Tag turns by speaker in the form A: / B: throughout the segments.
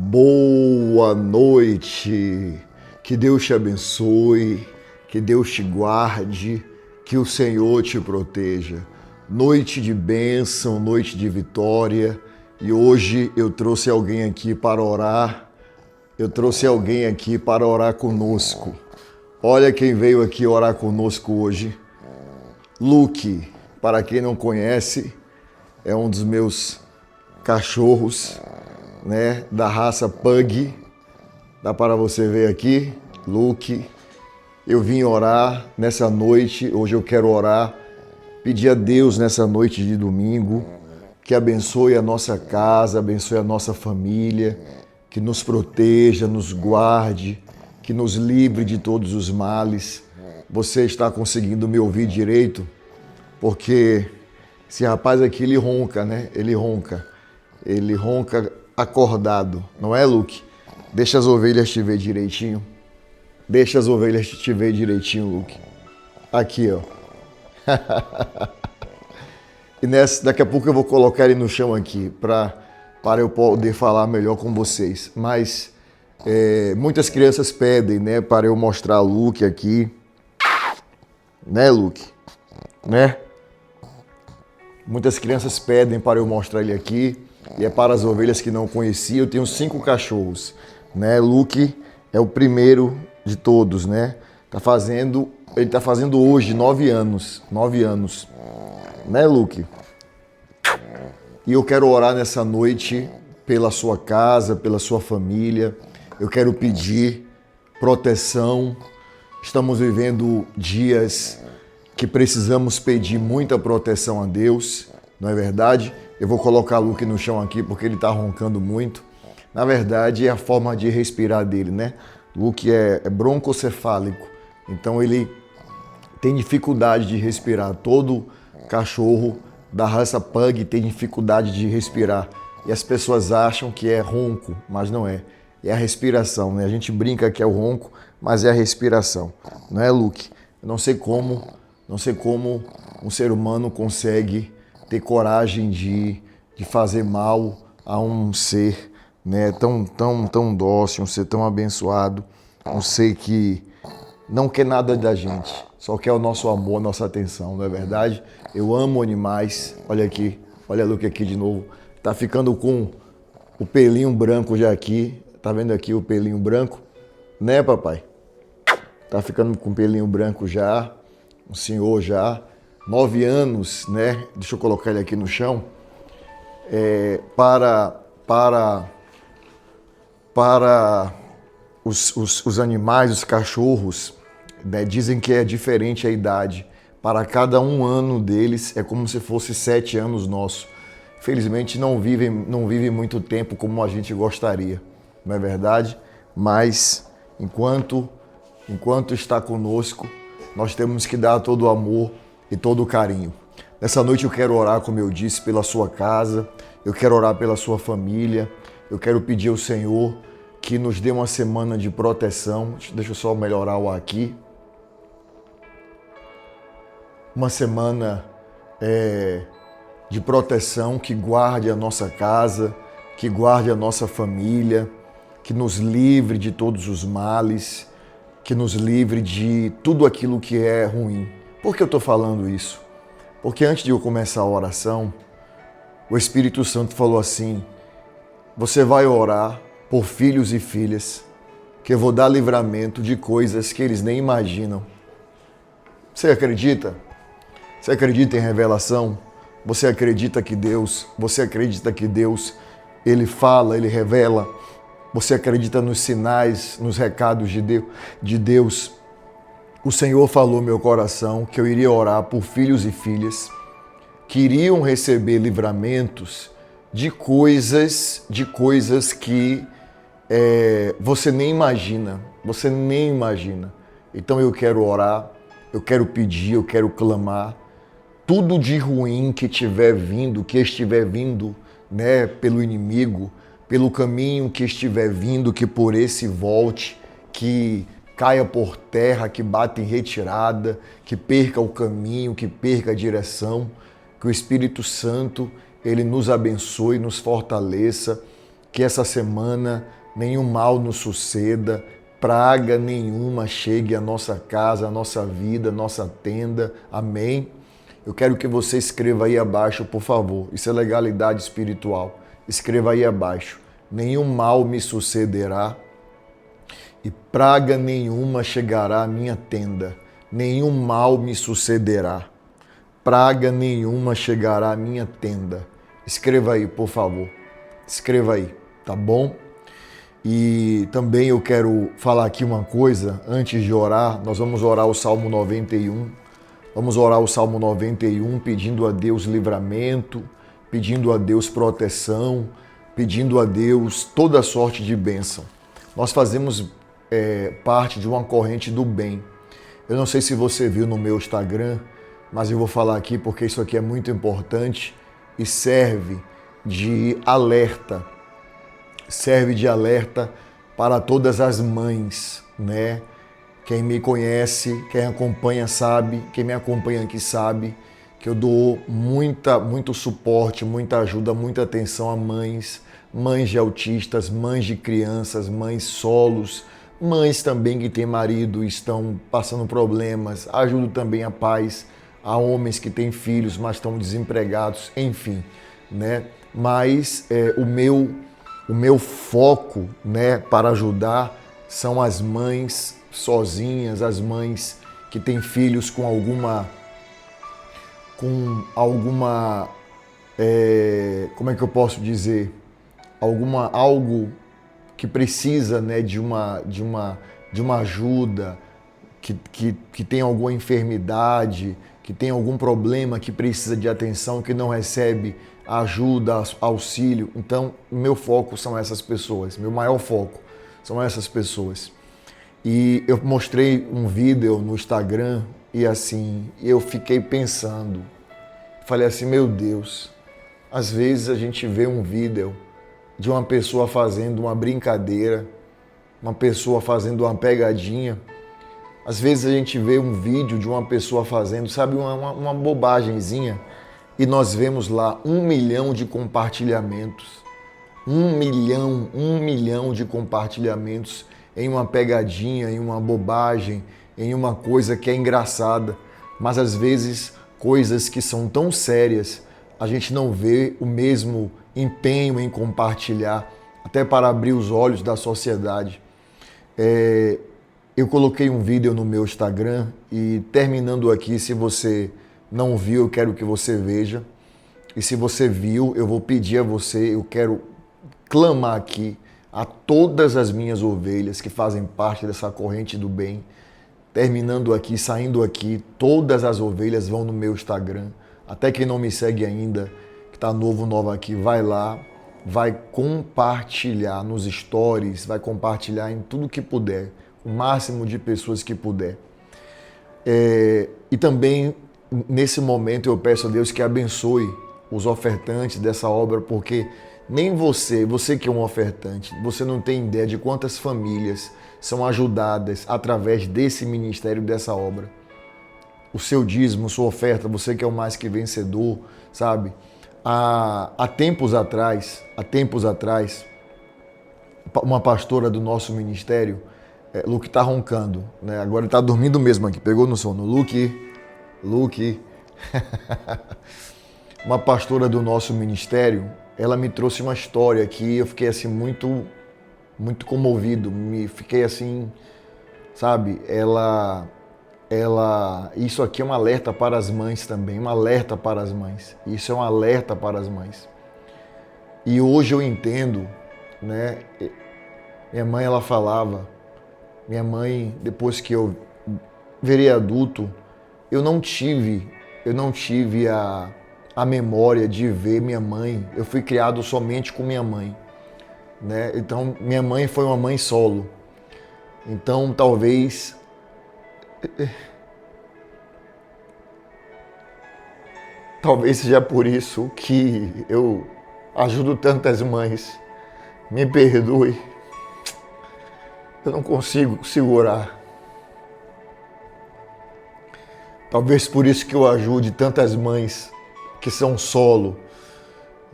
A: Boa noite, que Deus te abençoe, que Deus te guarde, que o Senhor te proteja. Noite de bênção, noite de vitória, e hoje eu trouxe alguém aqui para orar, conosco. Olha quem veio aqui orar conosco hoje. Luke, para quem não conhece, é um dos meus cachorros, né, da raça Pug. Dá para você ver aqui, Luke. Eu vim orar nessa noite, hoje eu quero orar, pedir a Deus nessa noite de domingo, que abençoe a nossa casa, abençoe a nossa família, que nos proteja, nos guarde, que nos livre de todos os males. Você está conseguindo me ouvir direito? Porque esse rapaz aqui, ele ronca, né? Ele ronca acordado, não é, Luke? Deixa as ovelhas te ver direitinho. Luke. Aqui, ó. E daqui a pouco eu vou colocar ele no chão aqui para eu poder falar melhor com vocês. Mas muitas crianças pedem, né, para eu mostrar Luke aqui. Né, Luke? Né? Muitas crianças pedem para eu mostrar ele aqui. E é para as ovelhas que não conheciam. Eu tenho 5 cachorros, né? Luke é o primeiro de todos, né? Ele está fazendo hoje 9 anos. 9 anos. Né, Luke? E eu quero orar nessa noite pela sua casa, pela sua família. Eu quero pedir proteção. Estamos vivendo dias que precisamos pedir muita proteção a Deus, não é verdade? Eu vou colocar Luke no chão aqui porque ele está roncando muito. Na verdade, é a forma de respirar dele, né? Luke é broncocefálico, então ele tem dificuldade de respirar. Todo cachorro da raça Pug tem dificuldade de respirar. E as pessoas acham que é ronco, mas não é. É a respiração, né? A gente brinca que é o ronco, mas é a respiração. Não é, Luke? Eu não sei como um ser humano consegue ter coragem de fazer mal a um ser, né, tão dócil, um ser tão abençoado, um ser que não quer nada da gente, só quer o nosso amor, a nossa atenção, não é verdade? Eu amo animais. Olha aqui, olha Luke aqui de novo. Tá ficando com o pelinho branco já aqui. Tá vendo aqui o pelinho branco? Né, papai? Tá ficando com o pelinho branco já. Um senhor já. 9 anos, né? Deixa eu colocar ele aqui no chão. Para os animais, os cachorros, né, dizem que é diferente a idade. Para cada 1 ano deles é como se fosse 7 anos nosso. Felizmente não vivem muito tempo como a gente gostaria, não é verdade? Mas enquanto está conosco, nós temos que dar todo o amor e todo o carinho. Nessa noite eu quero orar, como eu disse, pela sua casa, eu quero orar pela sua família, eu quero pedir ao Senhor que nos dê uma semana de proteção. Deixa eu só melhorar o ar aqui. Uma semana de proteção que guarde a nossa casa, que guarde a nossa família, que nos livre de todos os males, que nos livre de tudo aquilo que é ruim. Por que eu estou falando isso? Porque antes de eu começar a oração, o Espírito Santo falou assim: você vai orar por filhos e filhas, que eu vou dar livramento de coisas que eles nem imaginam. Você acredita? Você acredita em revelação? Você acredita que Deus, Ele fala, Ele revela? Você acredita nos sinais, nos recados de Deus? O Senhor falou no meu coração que eu iria orar por filhos e filhas que iriam receber livramentos de coisas que você nem imagina. Então eu quero orar, eu quero pedir, eu quero clamar. Tudo de ruim que estiver vindo, né, pelo inimigo, pelo caminho que estiver vindo, que por esse volte, que caia por terra, que bata em retirada, que perca o caminho, que perca a direção, que o Espírito Santo, ele nos abençoe, nos fortaleça, que essa semana nenhum mal nos suceda, praga nenhuma chegue à nossa casa, à nossa vida, à nossa tenda. Amém? Eu quero que você escreva aí abaixo, por favor. Isso é legalidade espiritual. Escreva aí abaixo. Nenhum mal me sucederá e praga nenhuma chegará à minha tenda. Nenhum mal me sucederá. Praga nenhuma chegará à minha tenda. Escreva aí, por favor. Escreva aí, tá bom? E também eu quero falar aqui uma coisa, antes de orar, nós vamos orar o Salmo 91. Vamos orar o Salmo 91 pedindo a Deus livramento, pedindo a Deus proteção, pedindo a Deus toda sorte de bênção. Nós fazemos parte de uma corrente do bem. Eu não sei se você viu no meu Instagram, mas eu vou falar aqui porque isso aqui é muito importante e serve de alerta. Serve de alerta para todas as mães, né? Quem me conhece, quem acompanha sabe, quem me acompanha aqui sabe que eu dou muito suporte, muita ajuda, muita atenção a mães, mães de autistas, mães de crianças, mães solos, mães também que têm marido e estão passando problemas. Ajudo também a pais, a homens que têm filhos, mas estão desempregados, enfim, né? Mas o meu foco, né, para ajudar são as mães sozinhas, as mães que têm filhos com alguma como é que eu posso dizer? Algo que precisa, né, de uma ajuda, que tem alguma enfermidade, que tem algum problema, que precisa de atenção, que não recebe ajuda, auxílio. Então, meu foco são essas pessoas, meu maior foco são essas pessoas. E eu mostrei um vídeo no Instagram e assim, eu fiquei pensando, falei assim, meu Deus, às vezes a gente vê um vídeo de uma pessoa fazendo uma brincadeira, uma pessoa fazendo uma pegadinha. Às vezes a gente vê um vídeo de uma pessoa fazendo, sabe, uma bobagemzinha, e nós vemos lá 1 milhão de compartilhamentos. 1 milhão de compartilhamentos em uma pegadinha, em uma bobagem, em uma coisa que é engraçada. Mas às vezes coisas que são tão sérias, a gente não vê o mesmo empenho em compartilhar, até para abrir os olhos da sociedade. Eu coloquei um vídeo no meu Instagram e terminando aqui, se você não viu, eu quero que você veja. E se você viu, eu vou pedir a você, eu quero clamar aqui a todas as minhas ovelhas que fazem parte dessa corrente do bem. Terminando aqui, saindo aqui, todas as ovelhas vão no meu Instagram. Até quem não me segue ainda, que está nova aqui, vai lá, vai compartilhar nos stories, vai compartilhar em tudo que puder, o máximo de pessoas que puder. E também, nesse momento, eu peço a Deus que abençoe os ofertantes dessa obra, porque nem você que é um ofertante, você não tem ideia de quantas famílias são ajudadas através desse ministério, dessa obra. O seu dízimo, sua oferta, você que é o mais que vencedor, sabe? Há tempos atrás, uma pastora do nosso ministério, Luke está roncando, né? Agora ele está dormindo mesmo aqui, pegou no sono. Luke. Uma pastora do nosso ministério, ela me trouxe uma história que eu fiquei assim muito comovido, fiquei assim, sabe? Isso aqui é um alerta para as mães também, um alerta para as mães. Isso é um alerta para as mães. E hoje eu entendo, né? Minha mãe, ela falava, depois que eu virei adulto, eu não tive a memória de ver minha mãe. Eu fui criado somente com minha mãe, né? Então, minha mãe foi uma mãe solo. Então, talvez seja por isso que eu ajudo tantas mães. Me perdoe. Eu não consigo segurar. Talvez por isso que eu ajude tantas mães que são solo,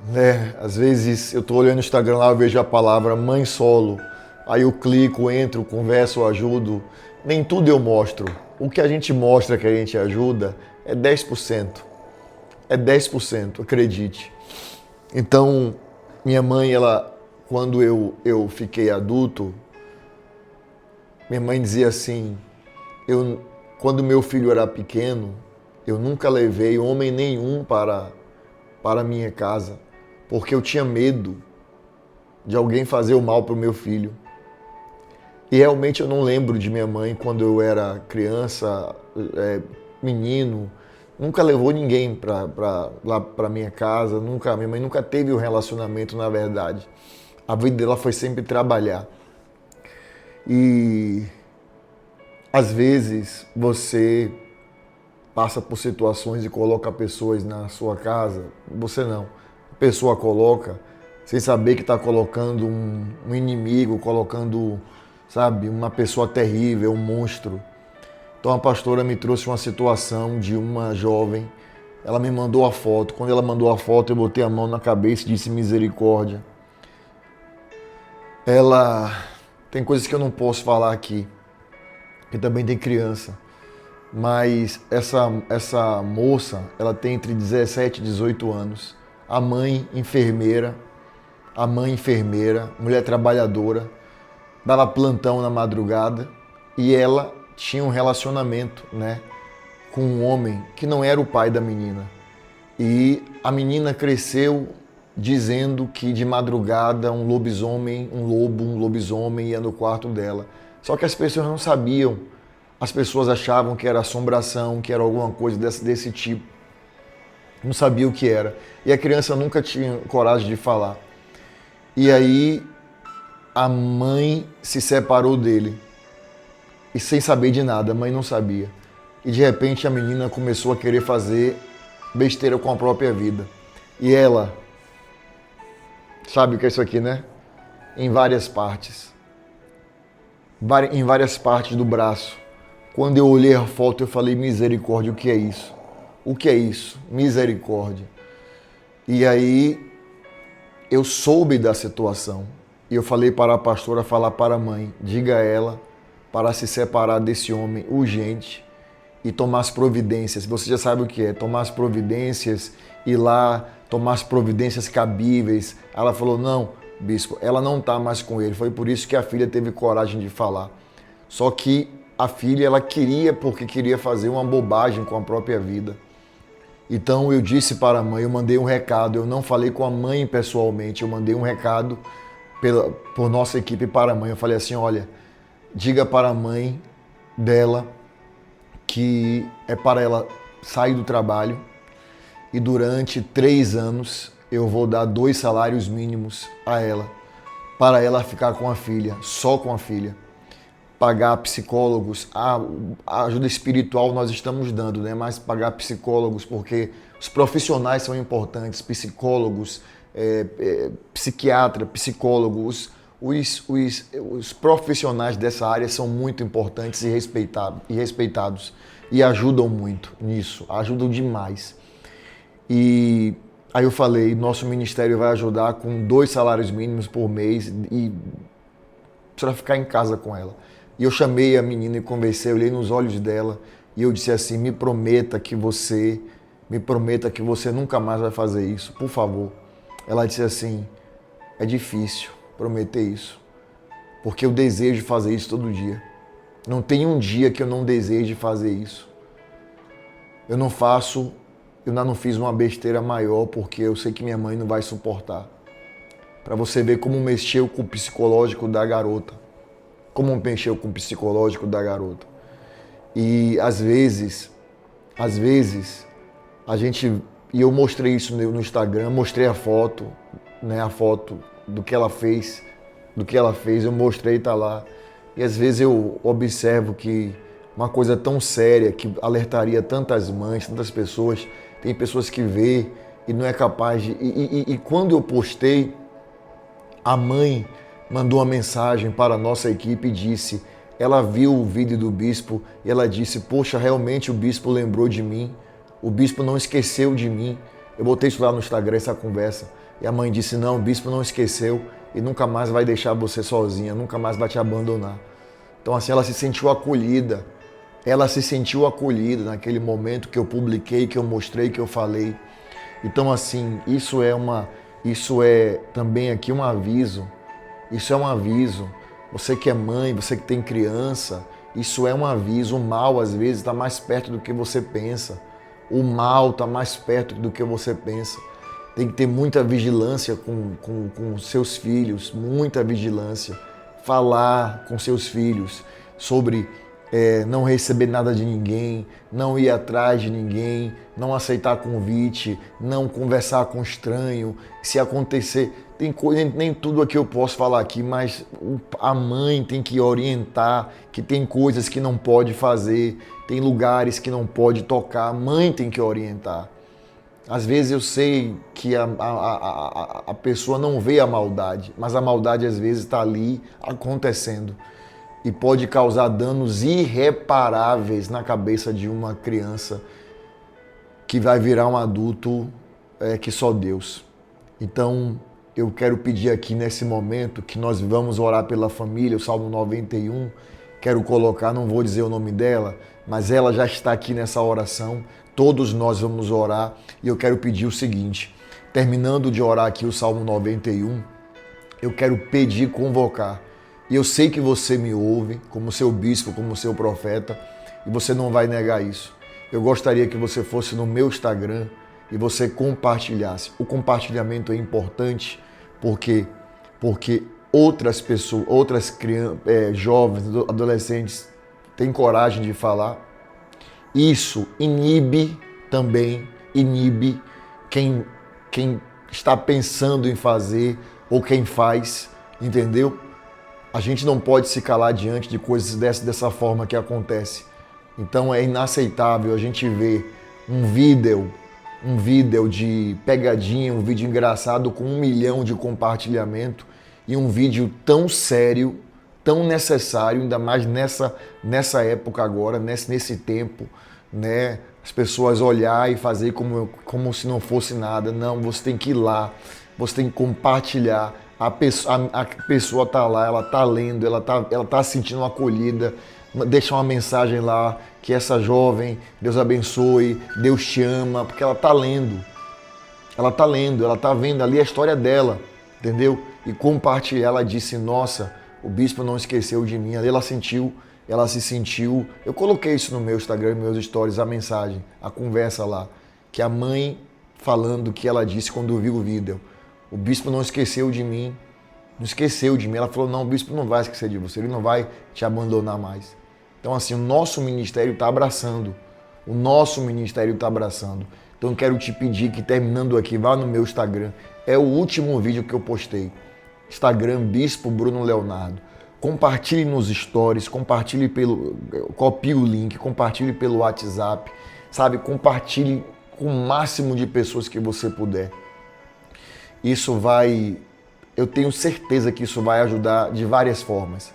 A: né? Às vezes eu tô olhando no Instagram lá, eu vejo a palavra mãe solo, aí eu clico, entro, converso, ajudo. Nem tudo eu mostro. O que a gente mostra que a gente ajuda é 10%. É 10%, acredite. Então, minha mãe, ela, quando eu fiquei adulto, minha mãe dizia assim, quando meu filho era pequeno, eu nunca levei homem nenhum para minha casa, porque eu tinha medo de alguém fazer o mal para o meu filho. E realmente eu não lembro de minha mãe quando eu era criança, menino, nunca levou ninguém lá para minha casa, minha mãe nunca teve um relacionamento, na verdade. A vida dela foi sempre trabalhar. E às vezes você passa por situações e coloca pessoas na sua casa, você não. A pessoa coloca sem saber que está colocando um inimigo, colocando, sabe, uma pessoa terrível, um monstro. Então a pastora me trouxe uma situação de uma jovem, ela me mandou a foto. Quando ela mandou a foto, eu botei a mão na cabeça e disse misericórdia. Ela tem coisas que eu não posso falar aqui, porque também tem criança. Mas essa moça, ela tem entre 17 e 18 anos. A mãe enfermeira, mulher trabalhadora, dava plantão na madrugada e ela tinha um relacionamento, né, com um homem que não era o pai da menina. E a menina cresceu dizendo que de madrugada um lobisomem ia no quarto dela. Só que as pessoas não sabiam. As pessoas achavam que era assombração, que era alguma coisa desse tipo. Não sabia o que era. E a criança nunca tinha coragem de falar. E aí a mãe se separou dele. E sem saber de nada, a mãe não sabia. E de repente a menina começou a querer fazer besteira com a própria vida. E ela, sabe o que é isso aqui, né? Em várias partes. Em várias partes do braço. Quando eu olhei a foto, eu falei, misericórdia, o que é isso? O que é isso? Misericórdia. E aí eu soube da situação. E eu falei para a pastora falar para a mãe, diga a ela para se separar desse homem urgente e tomar as providências. Você já sabe o que é, tomar as providências, ir lá, tomar as providências cabíveis. Ela falou, não, bispo, ela não está mais com ele. Foi por isso que a filha teve coragem de falar. Só que a filha, ela queria, porque queria fazer uma bobagem com a própria vida. Então eu disse para a mãe, eu mandei um recado, eu não falei com a mãe pessoalmente, eu mandei um recado por nossa equipe para a mãe. Eu falei assim, olha, diga para a mãe dela que é para ela sair do trabalho e durante 3 anos eu vou dar 2 salários mínimos a ela, para ela ficar com a filha, só com a filha. Pagar psicólogos, a ajuda espiritual nós estamos dando, né? Mas pagar psicólogos, porque os profissionais são importantes, psicólogos, psiquiatra, psicólogos, os profissionais dessa área são muito importantes e respeitados e ajudam muito nisso, ajudam demais. E aí eu falei, nosso ministério vai ajudar com 2 salários mínimos por mês e precisa ficar em casa com ela. E eu chamei a menina e conversei, olhei nos olhos dela e eu disse assim, me prometa que você nunca mais vai fazer isso, por favor. Ela disse assim, é difícil prometer isso, porque eu desejo fazer isso todo dia. Não tem um dia que eu não deseje fazer isso. Eu ainda não fiz uma besteira maior, porque eu sei que minha mãe não vai suportar. Para você ver como mexeu com o psicológico da garota. Como mexeu com o psicológico da garota. E às vezes, a gente... E eu mostrei isso no Instagram, mostrei a foto, né? A foto do que ela fez, eu mostrei, tá lá. E às vezes eu observo que uma coisa tão séria, que alertaria tantas mães, tantas pessoas, tem pessoas que vê e não é capaz de... E quando eu postei, a mãe mandou uma mensagem para a nossa equipe e disse, ela viu o vídeo do bispo e ela disse, poxa, realmente o bispo lembrou de mim, o bispo não esqueceu de mim. Eu botei isso lá no Instagram, essa conversa. E a mãe disse, não, o bispo não esqueceu e nunca mais vai deixar você sozinha, nunca mais vai te abandonar. Então assim, ela se sentiu acolhida. Ela se sentiu acolhida naquele momento que eu publiquei, que eu mostrei, que eu falei. Então assim, isso é também aqui um aviso. Isso é um aviso. Você que é mãe, você que tem criança, isso é um aviso. O mal às vezes está mais perto do que você pensa. O mal está mais perto do que você pensa. Tem que ter muita vigilância com seus filhos, muita vigilância. Falar com seus filhos sobre não receber nada de ninguém, não ir atrás de ninguém, não aceitar convite, não conversar com estranho. Se acontecer, nem tudo aqui eu posso falar aqui, mas a mãe tem que orientar que tem coisas que não pode fazer, tem lugares que não pode tocar, a mãe tem que orientar. Às vezes eu sei que a pessoa não vê a maldade, mas a maldade às vezes está ali acontecendo e pode causar danos irreparáveis na cabeça de uma criança que vai virar um adulto que só Deus. Então eu quero pedir aqui nesse momento que nós vamos orar pela família, o Salmo 91, quero colocar, não vou dizer o nome dela, mas ela já está aqui nessa oração. Todos nós vamos orar e eu quero pedir o seguinte, terminando de orar aqui o Salmo 91, eu quero pedir, convocar. E eu sei que você me ouve como seu bispo, como seu profeta, e você não vai negar isso. Eu gostaria que você fosse no meu Instagram e você compartilhasse. O compartilhamento é importante porque outras pessoas, outras crianças, jovens, adolescentes têm coragem de falar. Isso inibe quem está pensando em fazer ou quem faz, entendeu? A gente não pode se calar diante de coisas dessa forma que acontece. Então é inaceitável a gente ver um vídeo de pegadinha, um vídeo engraçado com 1 milhão de compartilhamento e um vídeo tão sério, tão necessário, ainda mais nessa época agora, nesse tempo, né? As pessoas olhar e fazer como se não fosse nada. Não, você tem que ir lá, você tem que compartilhar. A pessoa tá lá, ela tá lendo, ela tá se sentindo acolhida. Deixa uma mensagem lá, que essa jovem, Deus abençoe, Deus te ama, porque ela tá lendo. Ela tá vendo ali a história dela, entendeu? E compartilhar, ela disse, nossa, o bispo não esqueceu de mim. Ali ela se sentiu. Eu coloquei isso no meu Instagram, nos meus stories, a mensagem, a conversa lá, que a mãe falando o que ela disse quando viu o vídeo. O bispo não esqueceu de mim, não esqueceu de mim. Ela falou, não, o bispo não vai esquecer de você, ele não vai te abandonar mais. Então assim, o nosso ministério está abraçando. Então eu quero te pedir que terminando aqui, vá no meu Instagram. É o último vídeo que eu postei. Instagram Bispo Bruno Leonardo. Compartilhe nos stories, copie o link, compartilhe pelo WhatsApp, sabe? Compartilhe com o máximo de pessoas que você puder. Eu tenho certeza que isso vai ajudar de várias formas.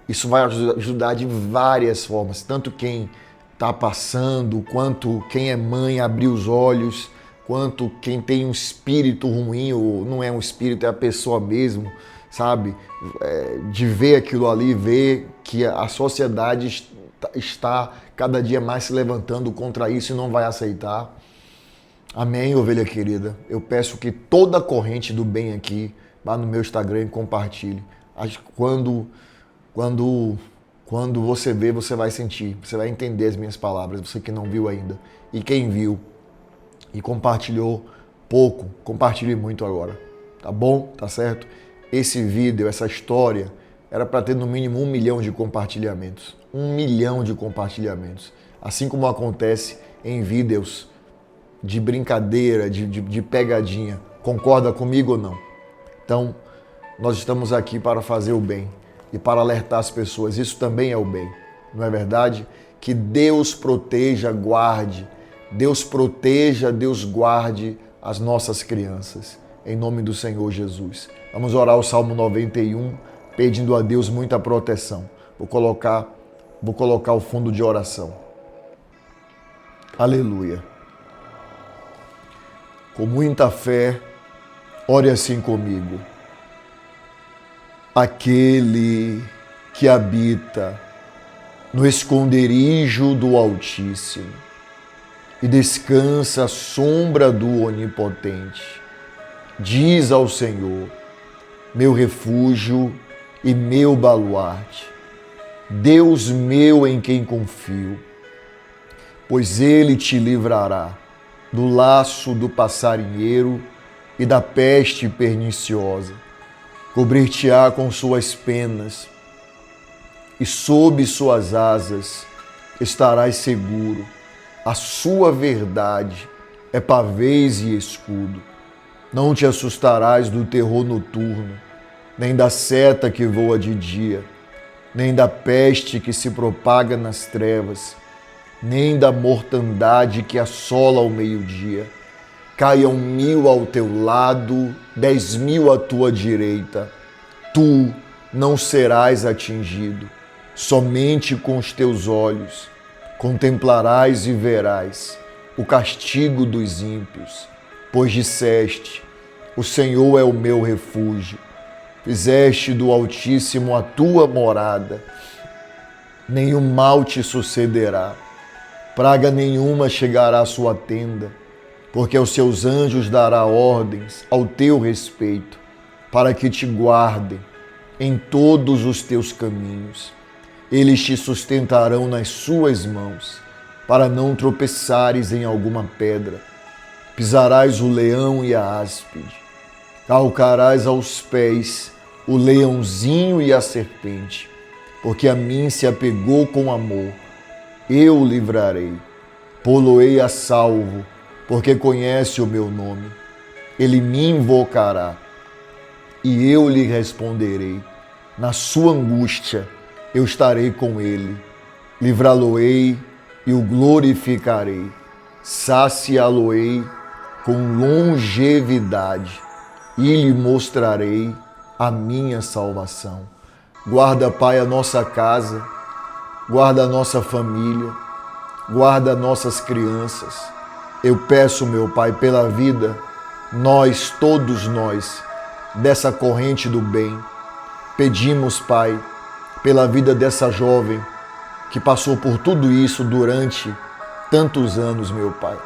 A: Isso vai ajudar de várias formas, tanto quem está passando, quanto quem é mãe abrir os olhos, quanto quem tem um espírito ruim, ou não é um espírito, é a pessoa mesmo, sabe? De ver aquilo ali, ver que a sociedade está cada dia mais se levantando contra isso e não vai aceitar. Amém, ovelha querida? Eu peço que toda a corrente do bem aqui vá no meu Instagram e compartilhe. Quando você ver, você vai sentir, você vai entender as minhas palavras, você que não viu ainda. E quem viu e compartilhou pouco, compartilhe muito agora. Tá bom? Tá certo? Esse vídeo, essa história, era para ter no mínimo 1 milhão de compartilhamentos. 1 milhão de compartilhamentos. Assim como acontece em vídeos de brincadeira, de pegadinha. Concorda comigo ou não? Então, nós estamos aqui para fazer o bem e para alertar as pessoas. Isso também é o bem, não é verdade? Que Deus proteja, guarde. Deus proteja, Deus guarde as nossas crianças. Em nome do Senhor Jesus. Vamos orar o Salmo 91, pedindo a Deus muita proteção. Vou colocar o fundo de oração. Aleluia. Com muita fé, Ore assim comigo. Aquele que habita no esconderijo do Altíssimo e descansa à sombra do Onipotente, diz ao Senhor, meu refúgio e meu baluarte, Deus meu em quem confio, pois Ele te livrará do laço do passarinheiro e da peste perniciosa. Cobrir-te-á com suas penas e sob suas asas estarás seguro. A sua verdade é pavês e escudo. Não te assustarás do terror noturno, nem da seta que voa de dia, nem da peste que se propaga nas trevas, nem da mortandade que assola ao meio-dia. Caiam 1000 ao teu lado, 10.000 à tua direita. Tu não serás atingido. Somente com os teus olhos contemplarás e verás o castigo dos ímpios, pois disseste, o Senhor é o meu refúgio. Fizeste do Altíssimo a tua morada. Nenhum mal te sucederá, praga nenhuma chegará à sua tenda, porque aos seus anjos dará ordens ao teu respeito, para que te guardem em todos os teus caminhos. Eles te sustentarão nas suas mãos, para não tropeçares em alguma pedra. Pisarás o leão e a áspide, calcarás aos pés o leãozinho e a serpente, porque a mim se apegou com amor. Eu o livrarei, pô-lo-ei a salvo, porque conhece o meu nome. Ele me invocará e eu lhe responderei. Na sua angústia eu estarei com ele. Livrá-lo-ei e o glorificarei. Saciá-lo-ei com longevidade e lhe mostrarei a minha salvação. Guarda, Pai, a nossa casa, guarda a nossa família, guarda nossas crianças. Eu peço, meu Pai, pela vida, todos nós, dessa corrente do bem. Pedimos, Pai, pela vida dessa jovem que passou por tudo isso durante tantos anos, meu Pai.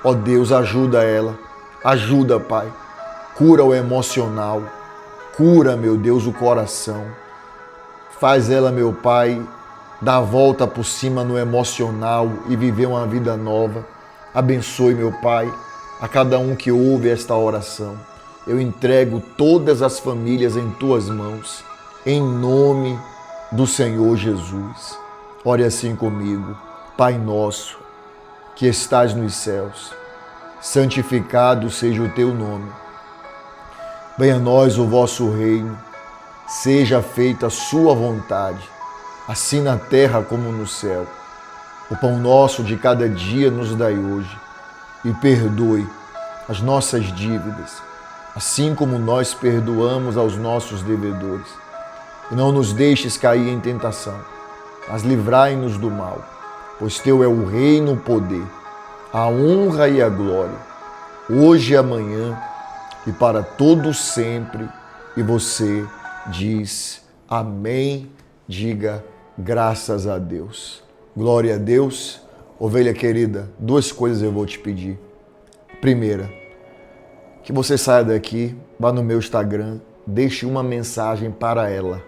A: Ó Deus, ajuda ela, ajuda, Pai. Cura o emocional, cura, meu Deus, o coração. Faz ela, meu Pai, dar a volta por cima no emocional e viver uma vida nova. Abençoe, meu Pai, a cada um que ouve esta oração. Eu entrego todas as famílias em Tuas mãos, em nome do Senhor Jesus. Ore assim comigo. Pai nosso, que estás nos céus, santificado seja o Teu nome. Venha a nós o vosso reino, seja feita a sua vontade, assim na terra como no céu. O pão nosso de cada dia nos dai hoje, e perdoe as nossas dívidas, assim como nós perdoamos aos nossos devedores. E não nos deixes cair em tentação, mas livrai-nos do mal, pois Teu é o reino, o poder, a honra e a glória, hoje e amanhã, e para todo sempre. E você diz amém, diga graças a Deus. Glória a Deus. Ovelha querida, 2 coisas eu vou te pedir. Primeira, que você saia daqui, vá no meu Instagram, deixe uma mensagem para ela.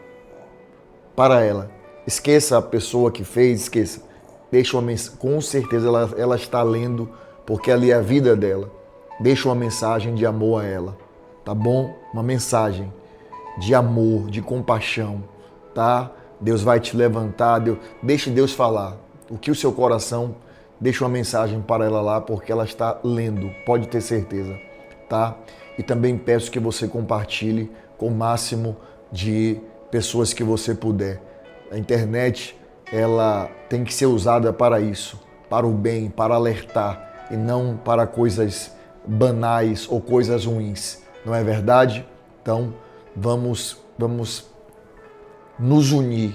A: Para ela. Esqueça a pessoa que fez, esqueça. Deixe uma mensagem, com certeza ela está lendo, porque ali é a vida dela. Deixe uma mensagem de amor a ela, tá bom? Uma mensagem de amor, de compaixão, tá? Deus vai te levantar, deixe Deus falar. O que o seu coração, deixe uma mensagem para ela lá, porque ela está lendo, pode ter certeza, tá? E também peço que você compartilhe com o máximo de pessoas que você puder. A internet, ela tem que ser usada para isso, para o bem, para alertar, e não para coisas banais ou coisas ruins. Não é verdade? Então, vamos nos unir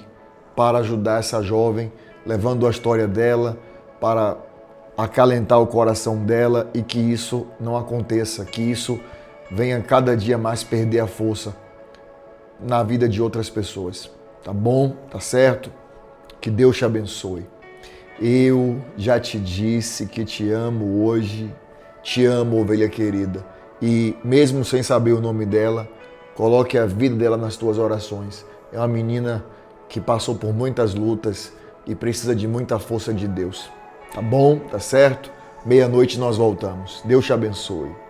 A: para ajudar essa jovem, levando a história dela, para acalentar o coração dela e que isso não aconteça, que isso venha cada dia mais perder a força na vida de outras pessoas. Tá bom? Tá certo? Que Deus te abençoe. Eu já te disse que te amo hoje, te amo, ovelha querida. E mesmo sem saber o nome dela, coloque a vida dela nas tuas orações. É uma menina que passou por muitas lutas e precisa de muita força de Deus. Tá bom? Tá certo? Meia-noite nós voltamos. Deus te abençoe.